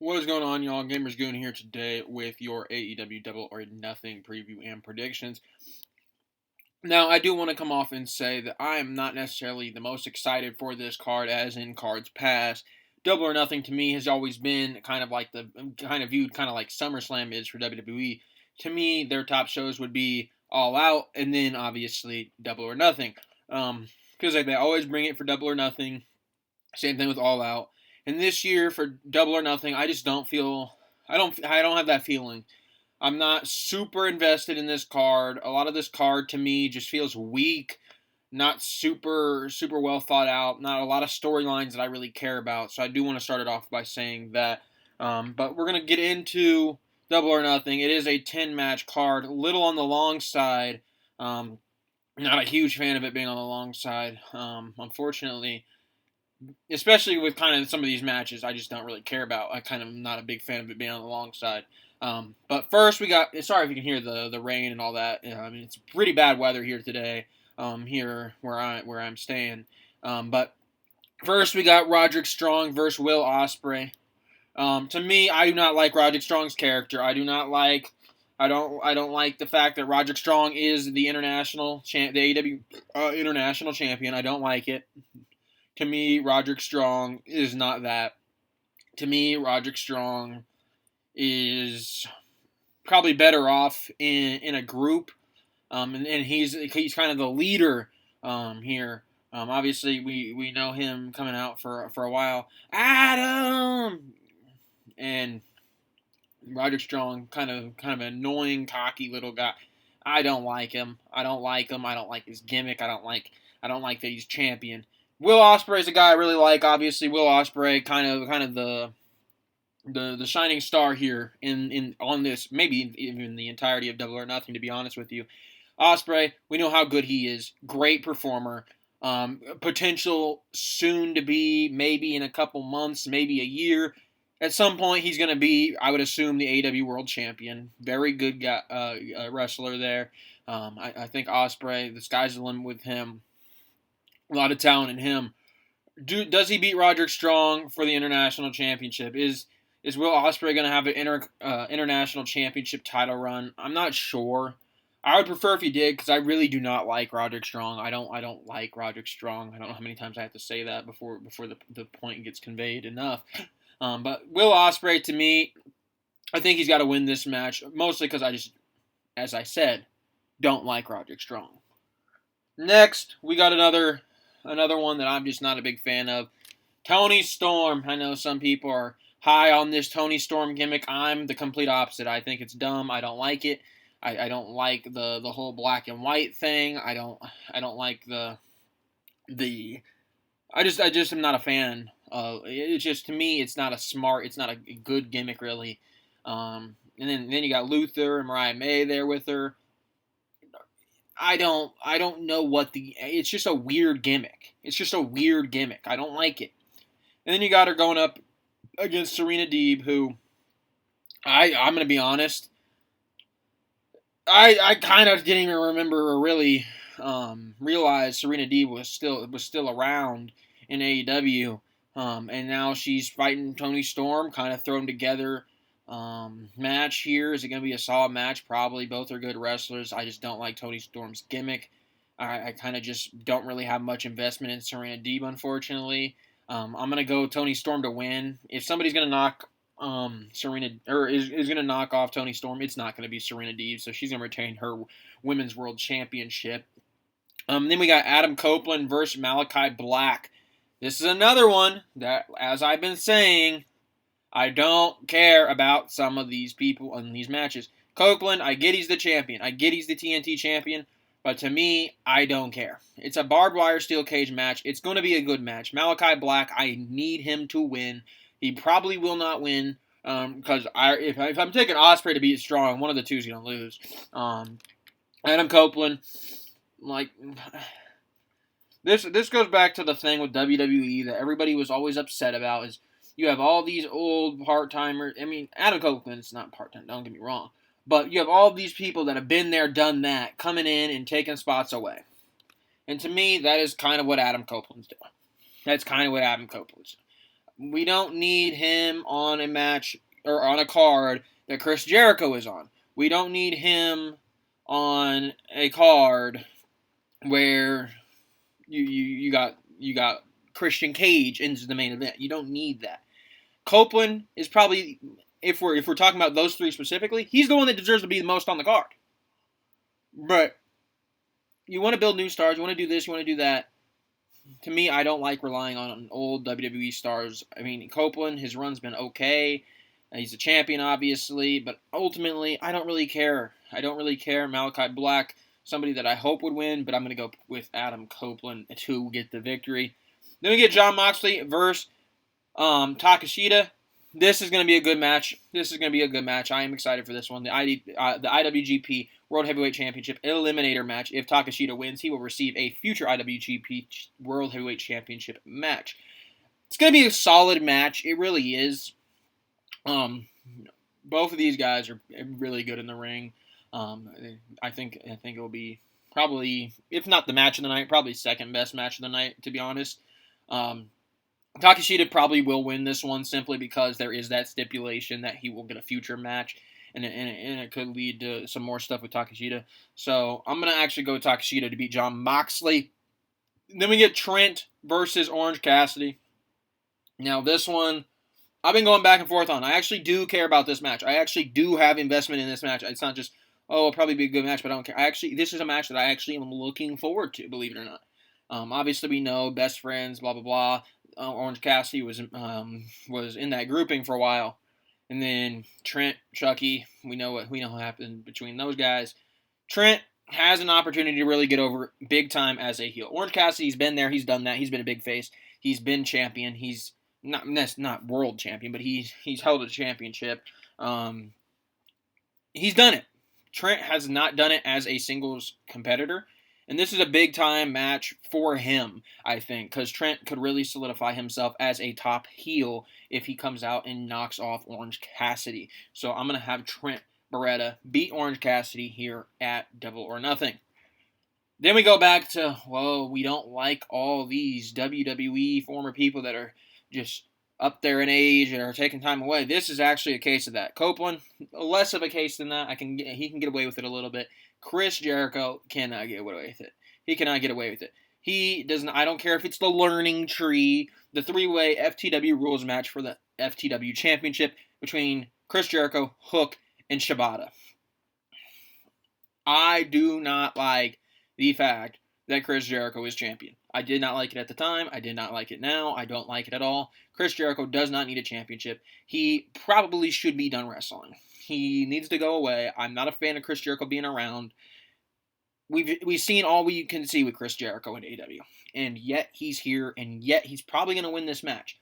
What is going on, y'all? Gamers Goon here today with your AEW Double or Nothing preview and predictions. Now, I do want to come off and say that I am not necessarily the most excited for this card, as in cards past. Double or Nothing to me has always been kind of like viewed kind of like SummerSlam is for WWE. To me, their top shows would be All Out and then obviously Double or Nothing. Because they always bring it for Double or Nothing. Same thing with All Out. And this year for Double or Nothing, I just don't feel I don't have that feeling. I'm not super invested in this card. A lot of this card to me just feels weak, not super well thought out, not a lot of storylines that I really care about. So I do want to start it off by saying that. But we're gonna get into Double or Nothing. It is a 10 match card, a little on the long side. Not a huge fan of it being on the long side. Unfortunately, especially with kind of some of these matches I just don't really care about. I kind of am not a big fan of it being on the long side. But first we got, sorry if you can hear the rain and all that. I mean, it's pretty bad weather here today, here where I'm staying. But first we got Roderick Strong versus Will Ospreay. To me, I do not like Roderick Strong's character. I don't like the fact that Roderick Strong is the the AEW international champion. I don't like it. To me, Roderick Strong is not that. To me, Roderick Strong is probably better off in a group, and he's kind of the leader here. Obviously, we know him coming out for a while. Adam and Roderick Strong, kind of an annoying, cocky little guy. I don't like him. I don't like him. I don't like his gimmick. I don't like that he's champion. Will Ospreay is a guy I really like. Obviously, Will Ospreay, kind of the shining star here in on this, maybe even the entirety of Double or Nothing. To be honest with you, Ospreay, we know how good he is. Great performer. Potential soon to be, maybe in a couple months, maybe a year. At some point, he's going to be, I would assume, the AEW World Champion. Very good guy, wrestler there. I think Ospreay, the sky's the limit with him. A lot of talent in him. Does he beat Roderick Strong for the international championship? Is Will Ospreay going to have an international championship title run? I'm not sure. I would prefer if he did, because I really do not like Roderick Strong. I don't like Roderick Strong. I don't know how many times I have to say that before the point gets conveyed enough. But Will Ospreay, to me, I think he's got to win this match, mostly because I just, as I said, don't like Roderick Strong. Next, we got another one that I'm just not a big fan of. Tony Storm. I know some people are high on this Tony Storm gimmick. I'm the complete opposite. I think it's dumb. I don't like it. I don't like the whole black and white thing. I don't like the I just am not a fan. It's just, to me, it's not a good gimmick really. And then you got Luther and Mariah May there with her. I don't know it's just a weird gimmick. It's just a weird gimmick. I don't like it. And then you got her going up against Serena Deeb, who I'm gonna be honest, I kind of didn't even remember or really realize Serena Deeb was still around in AEW, and now she's fighting Tony Storm, kind of thrown together match here. Is it going to be a solid match? Probably. Both are good wrestlers. I just don't like Tony Storm's gimmick. I kind of just don't really have much investment in Serena Deeb, unfortunately. I'm going to go Tony Storm to win. If somebody's going to knock Serena, or is going to knock off Tony Storm, it's not going to be Serena Deeb, so she's going to retain her Women's World Championship. Then we got Adam Copeland versus Malachi Black. This is another one that, as I've been saying, I don't care about some of these people in these matches. Copeland, I get he's the champion. I get he's the TNT champion. But to me, I don't care. It's a barbed wire steel cage match. It's going to be a good match. Malachi Black, I need him to win. He probably will not win, because if I'm taking Ospreay to beat Strong, one of the two is going to lose. Adam Copeland, like, this goes back to the thing with WWE that everybody was always upset about, is you have all these old part-timers. I mean, Adam Copeland's not part-time, don't get me wrong. But you have all these people that have been there, done that, coming in and taking spots away. And to me, that is kind of what Adam Copeland's doing. That's kind of what Adam Copeland's doing. We don't need him on a match or on a card that Chris Jericho is on. We don't need him on a card where you got Christian Cage into the main event. You don't need that. Copeland is probably, if we're talking about those three specifically, he's the one that deserves to be the most on the card. But you want to build new stars, you want to do this, you want to do that. To me, I don't like relying on old WWE stars. I mean, Copeland, his run's been okay. He's a champion, obviously, but ultimately, I don't really care. I don't really care. Malachi Black, somebody that I hope would win, but I'm going to go with Adam Copeland to get the victory. Then we get Jon Moxley versus Takeshita. This is going to be a good match. I am excited for this one. The IWGP World Heavyweight Championship Eliminator match. If Takeshita wins, he will receive a future IWGP World Heavyweight Championship match. It's going to be a solid match. It really is. Both of these guys are really good in the ring. I think it will be probably, if not the match of the night, probably second best match of the night, to be honest. Takeshita probably will win this one simply because there is that stipulation that he will get a future match, and it could lead to some more stuff with Takeshita. So I'm going to actually go with Takeshita to beat Jon Moxley. Then we get Trent versus Orange Cassidy. Now this one, I've been going back and forth on. I actually do care about this match. I actually do have investment in this match. It's not just, it'll probably be a good match, but I don't care. This is a match that I actually am looking forward to, believe it or not. Obviously, we know best friends, blah blah blah. Orange Cassidy was in that grouping for a while, and then Trent, Chucky. We know what happened between those guys. Trent has an opportunity to really get over big time as a heel. Orange Cassidy's been there. He's done that. He's been a big face. He's been champion. He's not world champion, but he's held a championship. He's done it. Trent has not done it as a singles competitor. And this is a big-time match for him, I think, because Trent could really solidify himself as a top heel if he comes out and knocks off Orange Cassidy. So I'm going to have Trent Beretta beat Orange Cassidy here at Double or Nothing. Then we go back to, we don't like all these WWE former people that are just up there in age and are taking time away. This is actually a case of that. Copeland, less of a case than that. He can get away with it a little bit. Chris Jericho cannot get away with it. He cannot get away with it. He doesn't. I don't care if it's the learning tree, the three-way FTW rules match for the FTW Championship between Chris Jericho, Hook, and Shibata. I do not like the fact that Chris Jericho is champion. I did not like it at the time. I did not like it now. I don't like it at all. Chris Jericho does not need a championship. He probably should be done wrestling. He needs to go away. I'm not a fan of Chris Jericho being around. We've seen all we can see with Chris Jericho in AEW. And yet he's here, and yet he's probably going to win this match.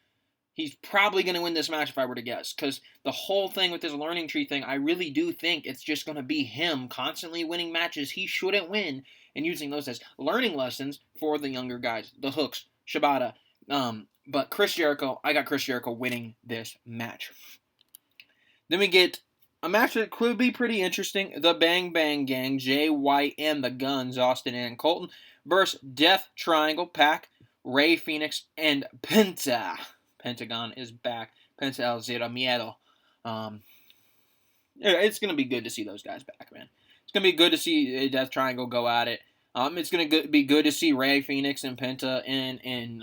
He's probably going to win this match if I were to guess. Because the whole thing with this learning tree thing, I really do think it's just going to be him constantly winning matches he shouldn't win and using those as learning lessons for the younger guys. The Hooks, Shibata. But Chris Jericho, I got Chris Jericho winning this match. Then we get a match that could be pretty interesting. The Bang Bang Gang, Jay White and the Guns, Austin and Colton, versus Death Triangle, Pac, Rey Fenix, and Penta. Pentagon is back. Penta El Zero Miedo. It's going to be good to see those guys back, man. It's going to be good to see Death Triangle go at it. It's going to be good to see Rey Fenix and Penta in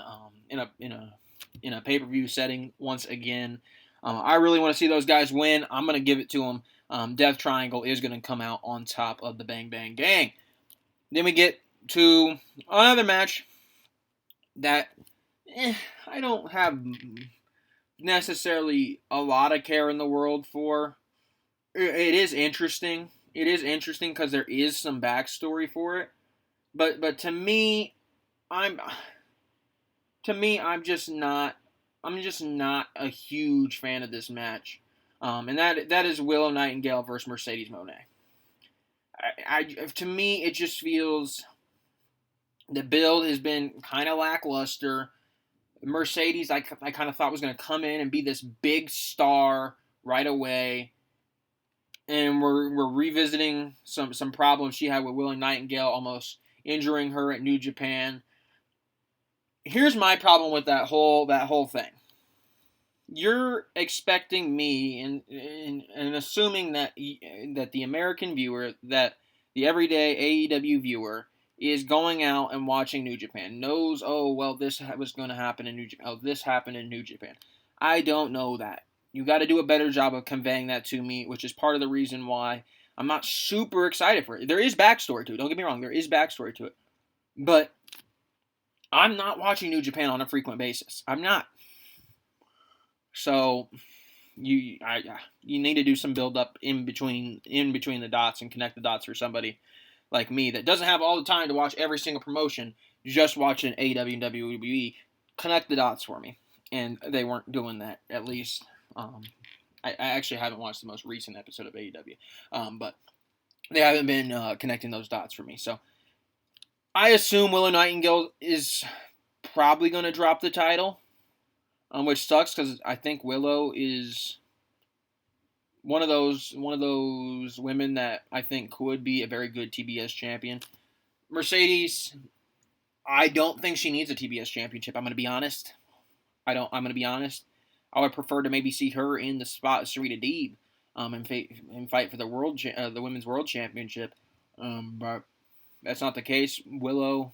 a pay-per-view setting once again. I really want to see those guys win. I'm going to give it to them. Death Triangle is going to come out on top of the Bang Bang Gang. Then we get to another match that I don't have necessarily a lot of care in the world for. It is interesting. It is interesting because there is some backstory for it. But to me, I'm just not a huge fan of this match. And that is Willow Nightingale versus Mercedes Moné. To me, it just feels the build has been kind of lackluster. Mercedes, I kind of thought was going to come in and be this big star right away. And we're revisiting some problems she had with Willow Nightingale, almost injuring her at New Japan. Here's my problem with that whole thing. you're expecting me and assuming that the American viewer, that the everyday AEW viewer, is going out and watching New Japan, knows, oh well, this was going to happen in New Japan, oh this happened in New Japan. I don't know that. You got to do a better job of conveying that to me, which is part of the reason why I'm not super excited for it. There is backstory to it. Don't get me wrong. There is backstory to it, but I'm not watching New Japan on a frequent basis. I'm not. So you need to do some build up in between the dots and connect the dots for somebody like me that doesn't have all the time to watch every single promotion, just watching AEW and WWE. Connect the dots for me, and they weren't doing that. At least I actually haven't watched the most recent episode of AEW, but they haven't been connecting those dots for me. So I assume Willow Nightingale is probably going to drop the title, which sucks because I think Willow is one of those women that I think could be a very good TBS champion. Mercedes, I don't think she needs a TBS championship. I'm going to be honest. I'm going to be honest. I would prefer to maybe see her in the spot of Sarita Deeb, and fight for the women's world championship. But that's not the case. Willow,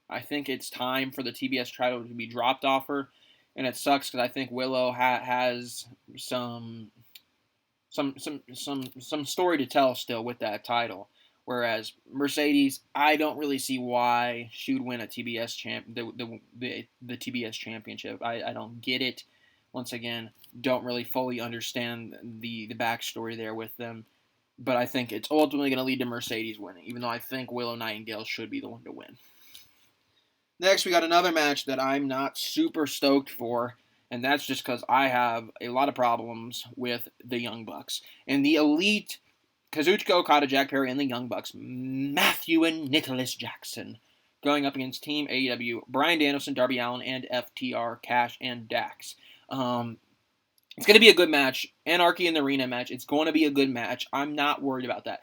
I think it's time for the TBS title to be dropped off her, and it sucks because I think Willow has some story to tell still with that title. Whereas Mercedes, I don't really see why she would win a TBS the TBS championship. I don't get it. Once again, don't really fully understand the backstory there with them. But I think it's ultimately going to lead to Mercedes winning, even though I think Willow Nightingale should be the one to win. Next, we got another match that I'm not super stoked for, and that's just because I have a lot of problems with the Young Bucks. And the Elite, Kazuchika Okada, Jack Perry, and the Young Bucks, Matthew and Nicholas Jackson, going up against Team AEW, Bryan Danielson, Darby Allin, and FTR, Cash, and Dax. It's going to be a good match. Anarchy in the Arena match. It's going to be a good match. I'm not worried about that.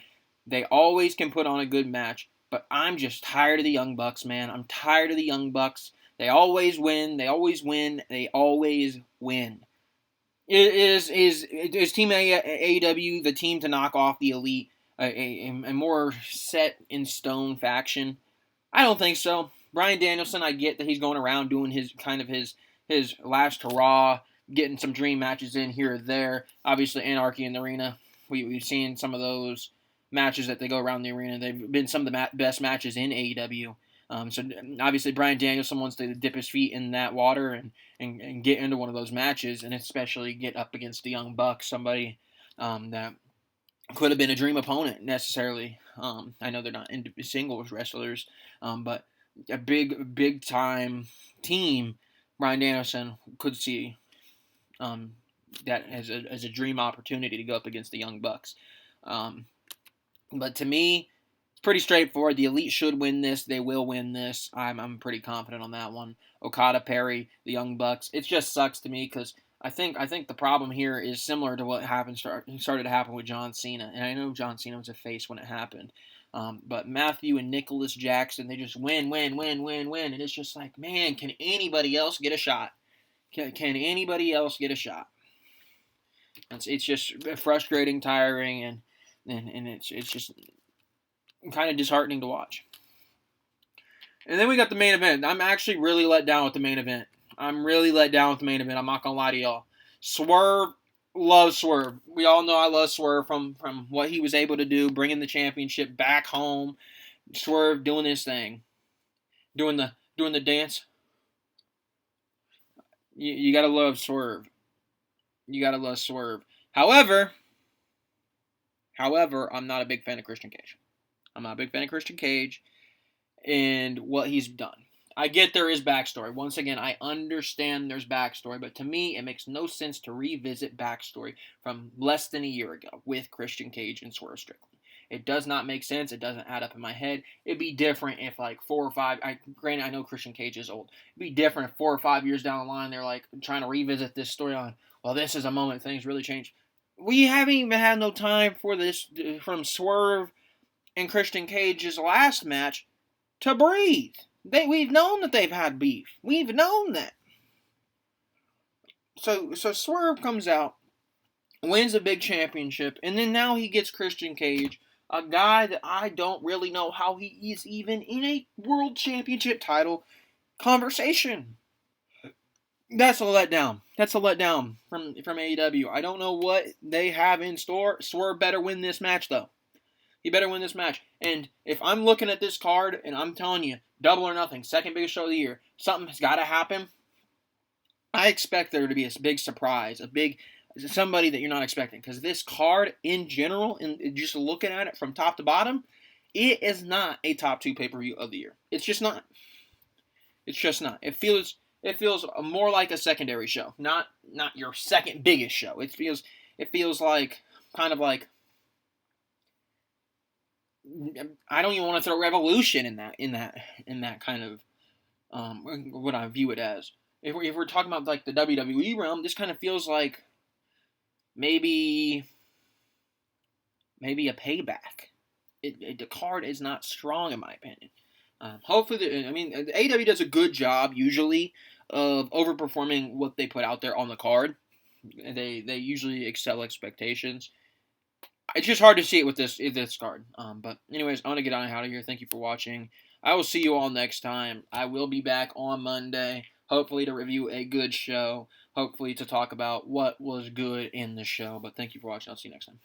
They always can put on a good match, but I'm just tired of the Young Bucks, man. I'm tired of the Young Bucks. They always win. They always win. They always win. Is Team AEW the team to knock off the Elite, a more set in stone faction? I don't think so. Bryan Danielson, I get that he's going around doing his last hurrah, getting some dream matches in here or there. Obviously, Anarchy in the Arena. We've seen some of those matches that they go around the arena. They've been some of the best matches in AEW. So obviously, Bryan Danielson wants to dip his feet in that water and get into one of those matches, and especially get up against the Young Bucks, somebody that could have been a dream opponent necessarily. I know they're not singles wrestlers, but a big time team. Bryan Danielson could see that as a dream opportunity to go up against the Young Bucks. But to me, it's pretty straightforward. The Elite should win this. They will win this. I'm pretty confident on that one. Okada, Perry, the Young Bucks. It just sucks to me because I think the problem here is similar to what started to happen with John Cena. And I know John Cena was a face when it happened. But Matthew and Nicholas Jackson, they just win. And it's just like, man, can anybody else get a shot? Can anybody else get a shot? It's just frustrating, tiring, and it's just kind of disheartening to watch. And then we got the main event. I'm actually really let down with the main event. I'm not gonna lie to y'all. Swerve, love Swerve. We all know I love Swerve from what he was able to do, bringing the championship back home. Swerve doing his thing, doing the dance. You gotta love Swerve. You gotta love Swerve. However, I'm not a big fan of Christian Cage. And what he's done. I get there is backstory. Once again, I understand there's backstory, but to me, it makes no sense to revisit backstory from less than a year ago with Christian Cage and Swerve Strickland. It does not make sense. It doesn't add up in my head. It'd be different if like 4 or 5. Granted, I know Christian Cage is old. It'd be different if 4 or 5 years down the line they're like trying to revisit this story on. Well, this is a moment things really changed. We haven't even had no time for this from Swerve and Christian Cage's last match to breathe. We've known that they've had beef. We've known that. So Swerve comes out, wins a big championship, and then now he gets Christian Cage, a guy that I don't really know how he is even in a world championship title conversation. That's a letdown. That's a letdown from AEW. I don't know what they have in store. Swerve better win this match, though. He better win this match. And if I'm looking at this card and I'm telling you, Double or Nothing, second biggest show of the year, something has got to happen. I expect there to be a big surprise, somebody that you're not expecting. Because this card in general, and just looking at it from top to bottom, it is not a top 2 pay-per-view of the year. It's just not. It's just not. It feels more like a secondary show, not your second biggest show. It feels like kind of like, I don't even want to throw Revolution in that kind of what I view it as. If we're talking about like the WWE realm, this kind of feels like maybe a Payback. The card is not strong in my opinion. Hopefully, the AEW does a good job usually of overperforming what they put out there on the card. They usually excel expectations. It's just hard to see it with this card. But anyways, I want to get on out of here. Thank you for watching. I will see you all next time. I will be back on Monday, hopefully to review a good show. Hopefully to talk about what was good in the show. But thank you for watching. I'll see you next time.